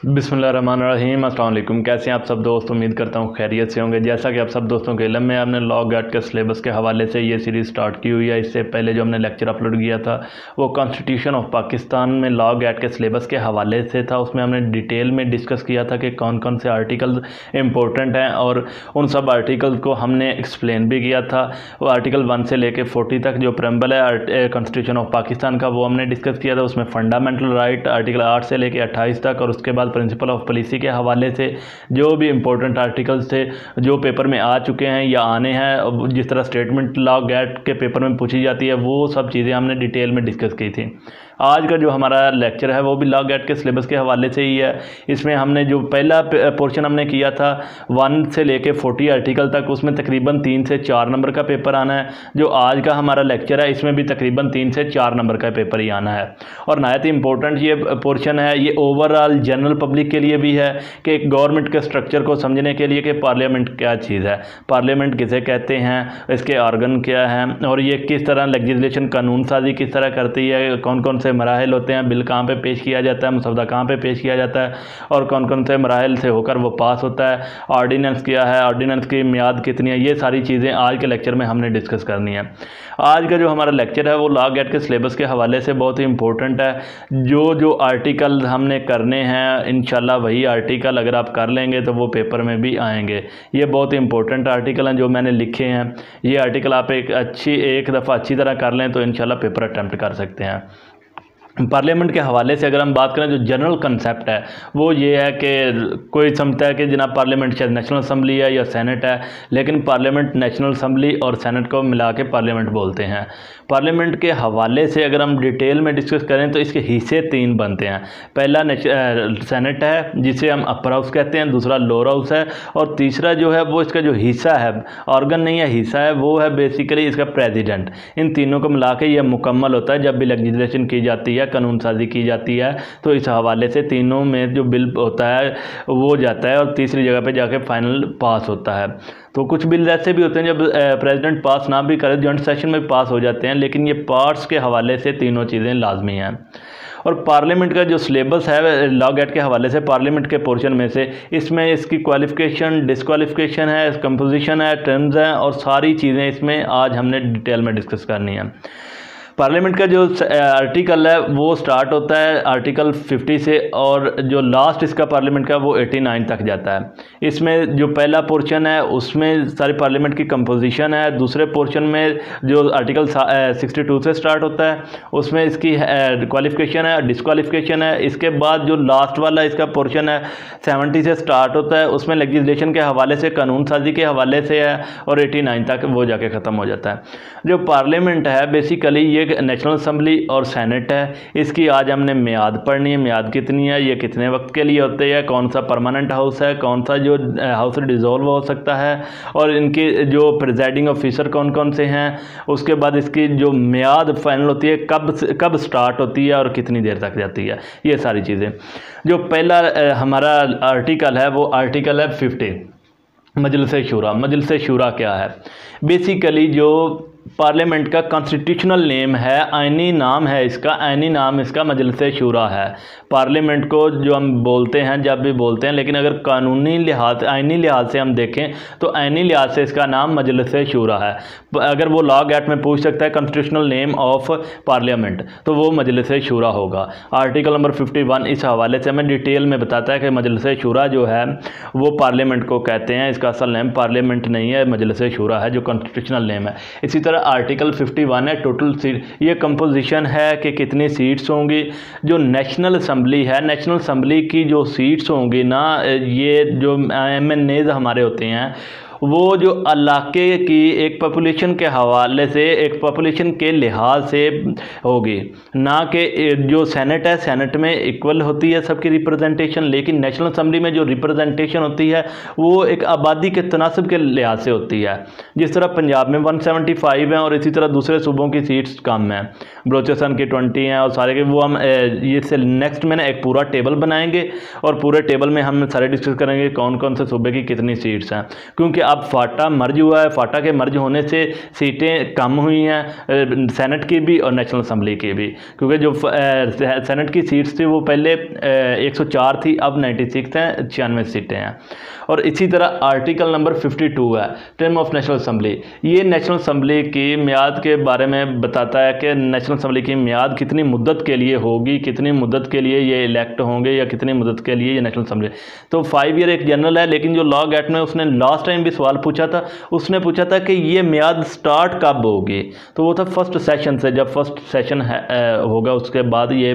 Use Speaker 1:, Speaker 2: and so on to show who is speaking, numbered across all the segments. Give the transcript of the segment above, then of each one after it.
Speaker 1: बिस्मिल्लाहिर्रहमानिर्रहीम। अस्सलाम वालेकुम। कैसे हैं आप सब दोस्त? उम्मीद करता हूँ खैरियत से होंगे। जैसा कि आप सब दोस्तों के इल्म में, आपने लॉ गार्ड के सिलेबस के हवाले से ये सीरीज़ स्टार्ट की हुई है। इससे पहले जो हमने लेक्चर अपलोड किया था वो कॉन्स्टिट्यूशन ऑफ पाकिस्तान में लॉ गार्ड के सिलेबस के हवाले से था। उसमें हमने डिटेल में डिस्कस किया था कि कौन कौन से आर्टिकल इंपॉर्टेंट हैं और उन सब आर्टिकल को हमने एक्सप्लेन भी किया था। वो आर्टिकल 1 से लेकर 40 तक जो प्रेम्बल है कॉन्स्टिट्यूशन ऑफ पाकिस्तान का, वो हमने डिस्कस किया था। उसमें फंडामेंटल राइट आर्टिकल 8 से लेकर 28 तक, और उसके बाद प्रिंसिपल ऑफ पॉलिसी के हवाले से जो भी इंपॉर्टेंट आर्टिकल्स थे जो पेपर में आ चुके हैं या आने हैं, जिस तरह स्टेटमेंट लॉ गैट के पेपर में पूछी जाती है, वो सब चीज़ें हमने डिटेल में डिस्कस की थी। आज का जो हमारा लेक्चर है वो भी लॉ गैट के सिलेबस के हवाले से ही है। इसमें हमने जो पहला पोर्शन हमने किया था 1 से लेके 40 आर्टिकल तक, उसमें तकरीबन 3 से 4 नंबर का पेपर आना है। जो आज का हमारा लेक्चर है इसमें भी तकरीबन 3 से 4 नंबर का पेपर ही आना है। और नहायत इंपॉर्टेंट ये पोर्शन है। ये ओवरऑल जनरल पब्लिक के लिए भी है कि एक गवर्नमेंट के स्ट्रक्चर को समझने के लिए कि पार्लियामेंट क्या चीज़ है, पार्लियामेंट किसे कहते हैं, इसके ऑर्गन क्या हैं, और ये किस तरह लेजिस्लेशन कानून साजी किस तरह करती है, कौन कौन से मराहल होते हैं, बिल कहाँ पे पेश किया जाता है, मसौदा कहाँ पे पेश किया जाता है, और कौन कौन से मराहल से होकर वो पास होता है, ऑर्डिनेंस क्या है, ऑर्डिनेंस की मियाद कितनी है, ये सारी चीज़ें आज के लेक्चर में हमने डिस्कस करनी है। आज का जो हमारा लेक्चर है वो लॉ गैट के सिलेबस के हवाले से बहुत ही इंपॉर्टेंट है। जो जो आर्टिकल हमने करने हैं इंशाल्लाह वही आर्टिकल अगर आप कर लेंगे तो वो पेपर में भी आएंगे। ये बहुत ही इंपॉर्टेंट आर्टिकल हैं जो मैंने लिखे हैं। ये आर्टिकल आप एक दफ़ा अच्छी तरह कर लें तो इंशाल्लाह पेपर अटैम्प्ट कर सकते हैं। पार्लियामेंट के हवाले से अगर हम बात करें, जो जनरल कंसेप्ट है वो ये है कि कोई समझता है कि जनाब पार्लियामेंट शायद नेशनल असम्बली है या सेनेट है, लेकिन पार्लियामेंट नेशनल असम्बली और सेनेट को मिला के पार्लियामेंट बोलते हैं। पार्लियामेंट के हवाले से अगर हम डिटेल में डिस्कस करें तो इसके हिस्से 3 बनते हैं। पहला सेनेट है जिसे हम अपर हाउस कहते हैं, दूसरा लोअर हाउस है, और तीसरा जो है वो इसका जो हिस्सा है, ऑर्गन नहीं है हिस्सा है, वो है बेसिकली इसका प्रेसिडेंट। इन तीनों को मिला के यह मुकम्मल होता है। जब भी लेजिस्लेशन की जाती है, कानून साजी की जाती है, तो इस हवाले से तीनों में जो बिल होता है वो जाता है और तीसरी जगह पे जाके फाइनल पास होता है। तो कुछ बिल ऐसे भी होते हैं जब प्रेसिडेंट पास ना भी करे, जॉइंट सेशन में पास हो जाते हैं, लेकिन ये पार्ट्स के हवाले से तीनों चीज़ें लाजमी हैं। और पार्लियामेंट का जो सिलेबस है लॉ गैट के हवाले से, पार्लियामेंट के पोर्शन में से, इसमें इसकी क्वालिफिकेशन, डिस्क्वालिफिकेशन है, कंपोजिशन है, टर्म्स हैं, और सारी चीज़ें इसमें आज हमने डिटेल में डिस्कस करनी है। पार्लियामेंट का जो आर्टिकल है वो स्टार्ट होता है आर्टिकल 50 से, और जो लास्ट इसका पार्लियामेंट का वो 89 तक जाता है। इसमें जो पहला पोर्शन है उसमें सारी पार्लियामेंट की कंपोजिशन है। दूसरे पोर्शन में जो आर्टिकल 62 से स्टार्ट होता है उसमें इसकी क्वालिफिकेशन है, डिस्क्वालिफिकेशन है। इसके बाद जो लास्ट वाला इसका पोर्शन है 70 से स्टार्ट होता है, उसमें लेजिस्लेशन के हवाले से, कानून साजी के हवाले से है, और 89 तक वो जाके ख़त्म हो जाता है। जो पार्लियामेंट है बेसिकली ये नेशनल असम्बली और सेनेट है। इसकी आज हमने मियाद पढ़नी है। मियाद कितनी है, ये कितने वक्त के लिए होते हैं, कौन सा परमानेंट हाउस है, कौन सा जो हाउस डिज़ोल्व हो सकता है, और इनके जो प्रिजाइडिंग ऑफिसर कौन कौन से हैं। उसके बाद इसकी जो मियाद फाइनल होती है कब स्टार्ट होती है और कितनी देर तक जाती है, ये सारी चीज़ें। जो पहला हमारा आर्टिकल है वो आर्टिकल है 50, मजलिस शूरा। मजलिस शूरा क्या है? बेसिकली जो पार्लियामेंट का कॉन्स्टिट्यूशनल नेम है, आइनी नाम है इसका, आइनी नाम इसका मजलिस शूरा है। पार्लियामेंट को जो हम बोलते हैं जब भी बोलते हैं, लेकिन अगर कानूनी लिहाज, आइनी लिहाज से हम देखें तो आइनी लिहाज से इसका नाम मजलिस शूरा है। अगर वो लॉ गैट में पूछ सकता है कॉन्स्टिट्यूशनल नेम ऑफ पार्लियामेंट तो वो मजलिस शूरा होगा। आर्टिकल नंबर 51 इस हवाले से हमें डिटेल में बताता है कि मजलिस शूरा जो है वो पार्लियामेंट को कहते हैं। इसका असल नेम पार्लियामेंट नहीं है, मजलिस शूरा है जो कॉन्स्टिट्यूशनल नेम है। इसी तरह आर्टिकल 51 है टोटल सीट, ये कंपोजिशन है कि कितनी सीट्स होंगी। जो नेशनल असम्बली है, नेशनल असम्बली की जो सीट्स होंगी ना, ये जो MNAs हमारे होते हैं, वो जो इलाके की एक पॉपुलेशन के हवाले से, एक पॉपुलेशन के लिहाज से होगी, ना कि जो सेनेट है, सेनेट में इक्वल होती है सबकी रिप्रेजेंटेशन, लेकिन नेशनल असम्बली में जो रिप्रेजेंटेशन होती है वो एक आबादी के तनासब के लिहाज से होती है। जिस तरह पंजाब में 175 हैं और इसी तरह दूसरे सूबों की सीट्स कम हैं, बलोचिस्तान की 20 हैं और सारे के, वो हम ये से नेक्स्ट में ना एक पूरा टेबल बनाएंगे और पूरे टेबल में हम सारे डिस्कस करेंगे कौन कौन से सूबे की कितनी सीट्स हैं। क्योंकि अब फाटा मर्ज हुआ है, फाटा के मर्ज होने से सीटें कम हुई हैं सेनेट की भी और नेशनल असम्बली की भी, क्योंकि जो सेनेट की सीट्स थी वो पहले 104 थी, अब 96 हैं, 96 सीटें हैं। और इसी तरह आर्टिकल नंबर 52 है टर्म ऑफ नेशनल असम्बली। ये नेशनल असम्बली की मियाद के बारे में बताता है कि नेशनल असम्बली की मियाद कितनी मुद्दत के लिए होगी, कितनी मुद्दत के लिए ये इलेक्ट होंगे या कितनी मुद्दत के लिए ये नेशनल असम्बली। तो 5 ईयर एक जनरल है, लेकिन जो लॉ गैट में उसने लास्ट टाइम भी सवाल पूछा था, उसने पूछा था कि ये मियाद स्टार्ट कब होगी, तो वो था फर्स्ट सेशन से, जब फर्स्ट सेशन होगा उसके बाद ये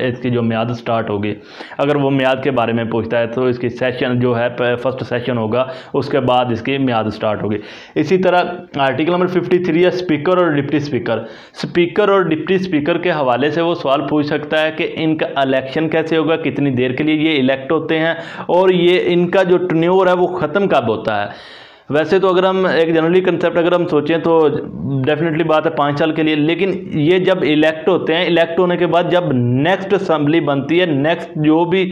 Speaker 1: इसकी जो मियाद स्टार्ट होगी। अगर वो मियाद के बारे में पूछता है तो इसकी सेशन जो है फर्स्ट सेशन होगा, उसके बाद इसकी मियाद स्टार्ट होगी। इसी तरह आर्टिकल नंबर 53 है स्पीकर और डिप्टी स्पीकर। स्पीकर और डिप्टी स्पीकर के हवाले से वो सवाल पूछ सकता है कि इनका इलेक्शन कैसे होगा, कितनी देर के लिए ये इलेक्ट होते हैं, और ये इनका जो टेन्योर है वो ख़त्म कब होता है। वैसे तो अगर हम एक जनरली कंसेप्ट अगर हम सोचें तो डेफिनेटली बात है 5 साल के लिए, लेकिन ये जब इलेक्ट होते हैं, इलेक्ट होने के बाद जब नेक्स्ट असम्बली बनती है, नेक्स्ट जो भी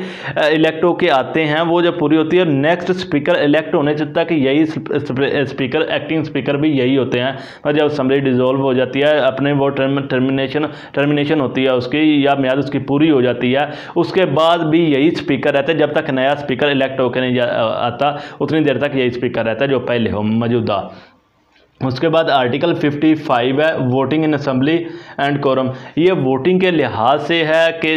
Speaker 1: इलेक्ट होके आते हैं वो जब पूरी होती है, नेक्स्ट स्पीकर इलेक्ट होने से तक यही स्पीकर एक्टिंग स्पीकर भी यही होते हैं। और जब असम्बली डिसॉल्व हो जाती है, अपने वो टर्मिनेशन होती है उसकी, या मियाद उसकी पूरी हो जाती है, उसके बाद भी यही स्पीकर रहता है। जब तक नया स्पीकर इलेक्ट होकर नहीं आता उतनी देर तक यही स्पीकर रहता है जो पहले हो मौजूदा। उसके बाद आर्टिकल 55 है voting in assembly and quorum. ये वोटिंग के लिहाज से है कि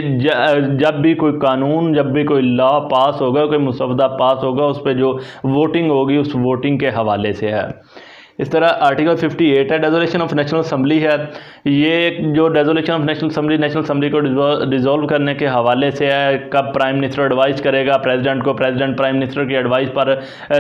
Speaker 1: जब भी कोई कानून, जब भी कोई लॉ पास होगा, कोई मुसवदा पास होगा, उस पर जो वोटिंग होगी उस वोटिंग के हवाले से है। इस तरह आर्टिकल 58 है डेजोलेशन ऑफ नेशनल असम्बली है। ये जो डेजोलेशन ऑफ नेशनल असम्बली को डिसॉल्व करने के हवाले से है। कब प्राइम मिनिस्टर एडवाइस करेगा प्रेसिडेंट को, प्रेसिडेंट प्राइम मिनिस्टर की एडवाइस पर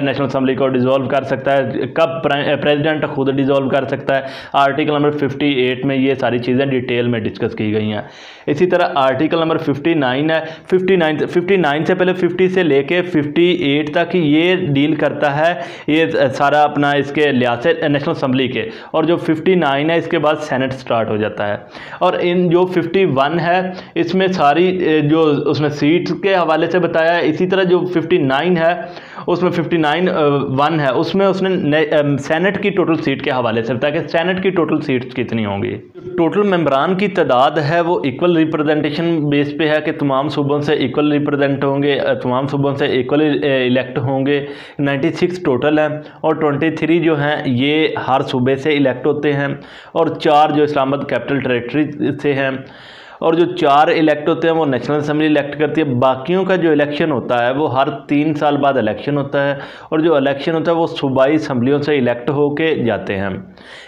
Speaker 1: नेशनल असम्बली को डिसॉल्व कर सकता है, कब प्रेसिडेंट खुद डिसॉल्व कर सकता है। आर्टिकल नंबर 58 में ये सारी चीज़ें डिटेल में डिस्कस की गई हैं। इसी तरह आर्टिकल नंबर 59 है। 59 से पहले 50 से लेके 58 तक ये डील करता है, ये सारा अपना इसके लिहाज नेशनल असम्बली के। और जो 59 है इसके बाद सेनेट स्टार्ट हो जाता है। और इन जो 51 है इसमें सारी जो उसने सीट्स के हवाले से बताया है। इसी तरह जो 59 है उसमें 59(1) है, उसमें उसने सेनेट की टोटल सीट के हवाले से बताया कि सेनेट की टोटल सीट्स कितनी होंगी। टोटल मेंबरान की तादाद है वो इक्वल रिप्रेजेंटेशन बेस पे है कि तमाम सूबों से इक्वल रिप्रेजेंट होंगे, तमाम सूबों से इक्वल इलेक्ट होंगे। 96 टोटल हैं और 23 जो हैं ये हर सूबे से इलेक्ट होते हैं, और 4 जो इस्लामाबाद कैपिटल टेरेटरी से हैं, और जो 4 इलेक्ट होते हैं वो नेशनल असम्बली इलेक्ट करती है। बाकियों का जो इलेक्शन होता है वो हर 3 साल बाद इलेक्शन होता है, और जो इलेक्शन होता है वो सूबाई असम्बलियों से इलेक्ट होके जाते हैं,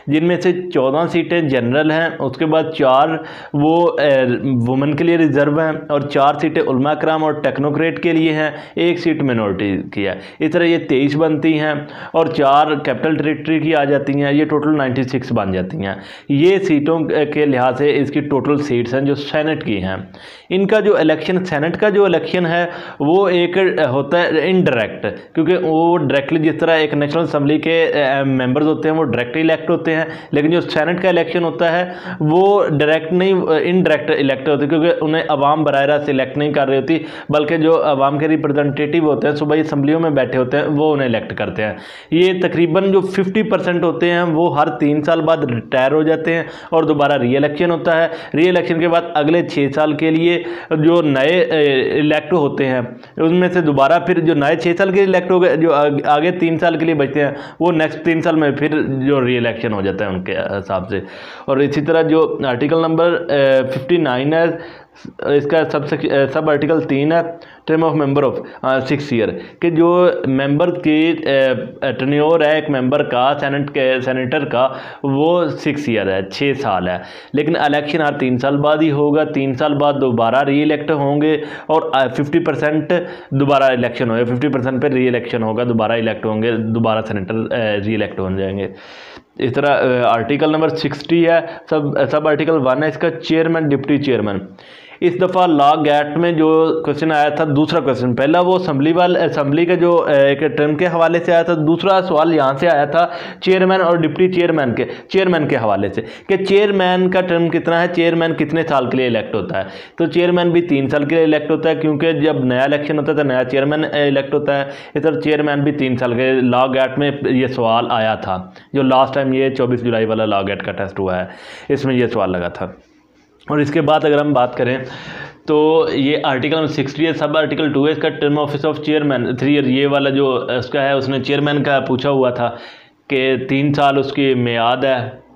Speaker 1: जिनमें से 14 सीटें जनरल हैं, उसके बाद 4 वो वुमेन के लिए रिजर्व हैं, और 4 सीटें उलमा कराम और टेक्नोक्रेट के लिए हैं, 1 सीट मिनॉरिटी की है। इस तरह ये 23 बनती हैं, और 4 कैपिटल टेरेटरी की आ जाती हैं, ये टोटल 96 बन जाती हैं। ये सीटों के लिहाज से इसकी टोटल सीट्स हैं जो सेनेट की हैं। इनका जो इलेक्शन, सेनेट का जो इलेक्शन है वो एक होता है इनडायरेक्ट, क्योंकि वो डायरेक्टली जिस तरह एक नेशनल असम्बली के मेंबर्स होते हैं वो डायरेक्टली इलेक्ट होते हैं, लेकिन जो सेनेट का इलेक्शन होता है वो डायरेक्ट नहीं, इनडायरेक्ट इलेक्ट होते हैं, क्योंकि उन्हें अवाम बराह रास्त इलेक्ट नहीं कर रही होती, बल्कि जो अवाम के रिप्रेजेंटेटिव होते हैं सूबाई असम्बलियों में बैठे होते हैं वो उन्हें इलेक्ट करते हैं। ये तकरीबन जो 50% होते हैं वो हर 3 साल बाद रिटायर हो जाते हैं और दोबारा री इलेक्शन होता है। री इलेक्शन के बाद अगले 6 साल के लिए जो नए इलेक्ट होते हैं उनमें से दोबारा फिर जो नए 6 साल के इलेक्ट हो गए, जो आगे 3 साल के लिए बचते हैं वो नेक्स्ट 3 साल में फिर जो री इलेक्शन हो जाता है उनके हिसाब से। और इसी तरह जो आर्टिकल नंबर 59 है इसका सब आर्टिकल 3 है term of member of 6 year, कि जो मेंबर की टेन्योर है एक मेंबर का सेनेटर का वो 6 ईयर है, 6 साल है, लेकिन इलेक्शन हर 3 साल बाद ही होगा। 3 साल बाद दोबारा री इलेक्ट होंगे और 50% दोबारा इलेक्शन होगा, 50% पे री इलेक्शन होगा, दोबारा इलेक्ट होंगे, दोबारा सेनेटर री इलेक्ट हो जाएंगे। इस तरह आर्टिकल नंबर 60 है सब आर्टिकल 1 है इसका चेयरमैन डिप्टी चेयरमैन। इस दफ़ा लॉ गैट में जो क्वेश्चन आया था, दूसरा क्वेश्चन, पहला वो असम्बली का जो एक टर्म के हवाले से आया था, दूसरा सवाल यहाँ से आया था चेयरमैन और डिप्टी चेयरमैन के हवाले से कि चेयरमैन का टर्म कितना है, चेयरमैन कितने साल के लिए इलेक्ट होता है। तो चेयरमैन भी 3 साल के लिए इलेक्ट होता है, क्योंकि जब नया इलेक्शन होता है तो नया चेयरमैन इलेक्ट होता है। इस तरह चेयरमैन भी 3 साल के। लॉ गैट में ये सवाल आया था, जो लास्ट टाइम ये 24 जुलाई वाला लॉ गैट का टेस्ट हुआ है, इसमें ये सवाल लगा था। और इसके बाद अगर हम बात करें तो ये आर्टिकल 60 है, सब आर्टिकल 2 है इसका, term office of chairman 3 year, ये वाला जो उसका है, उसने चेयरमैन का पूछा हुआ था कि 3 साल उसकी मियाद है।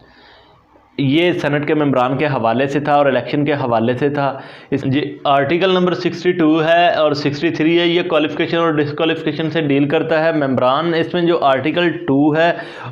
Speaker 1: ये सेनेट के मेंबरान के हवाले से था और इलेक्शन के हवाले से था। ये आर्टिकल नंबर 62 है और 63 है, ये क्वालिफिकेशन और डिसक्वालिफिकेशन से डील करता है। मेंबरान इसमें जो आर्टिकल 2 है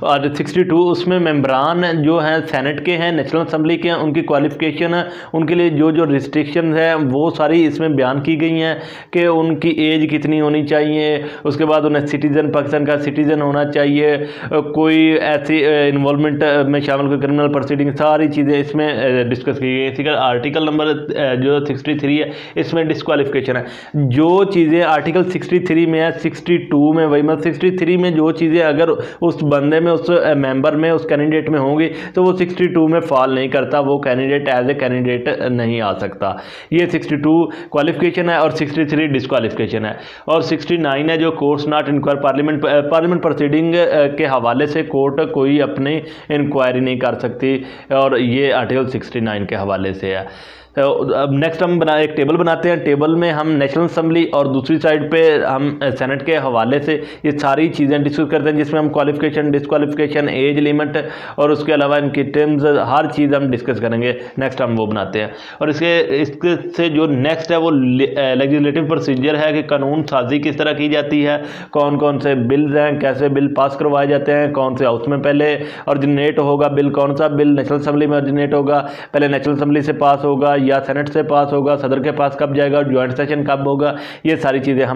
Speaker 1: और 62, उसमें मेंबरान जो हैं सेनेट के हैं, नेशनल असम्बली के हैं, उनकी क्वालिफिकेशन है, उनके लिए जो जो रिस्ट्रिक्शन है वो सारी इसमें बयान की गई हैं कि उनकी एज कितनी होनी चाहिए, उसके बाद उन्हें सिटीज़न, पाकिस्तान का सिटीज़न होना चाहिए, कोई ऐसी इन्वॉल्वमेंट में शामिल कोई क्रिमिनल प्रोसीडिंग, सारी चीज़ें इसमें डिस्कस की गई। इसी का आर्टिकल नंबर जो 63 है, इसमें डिस्क्वालिफिकेशन है। जो चीज़ें आर्टिकल 63 में है, 62 में वही, मतलब 63 में जो चीज़ें अगर उस बंदे में, उस मेंबर में, उस कैंडिडेट में होंगी तो वो 62 में फॉल नहीं करता, वो कैंडिडेट एज ए कैंडिडेट नहीं आ सकता। ये 62 क्वालिफिकेशन है और 63 डिस्क्वालिफिकेशन है। और 69 है जो courts not inquire, parliament proceeding के हवाले से कोर्ट कोई अपनी इंक्वायरी नहीं कर सकती, और ये आर्टिकल 69 के हवाले से है। तो अब नेक्स्ट हम एक टेबल बनाते हैं। टेबल में हम नेशनल असम्बली और दूसरी साइड पे हम सेनेट के हवाले से ये सारी चीज़ें डिस्कस करते हैं, जिसमें हम क्वालिफिकेशन, डिस्क्वालिफिकेशन, एज लिमिट और उसके अलावा इनकी टर्म्स, हर चीज़ हम डिस्कस करेंगे। नेक्स्ट हम वो बनाते हैं। और इसके से जो नेक्स्ट है वो लेजिस्लेटिव प्रोसीजर है कि कानून साजी किस तरह की जाती है, कौन कौन से बिल्स हैं, कैसे बिल पास करवाए जाते हैं, कौन से हाउस में पहले ऑरिजिनेट होगा बिल, कौन सा बिल नेशनल असम्बली में ऑरिजिनेट होगा, पहले नेशनल असम्बली से पास होगा या सेनेट से पास होगा, सदर के पास कब जाएगा, ज्वाइंट सेशन कब होगा, ये सारी चीज़ें हम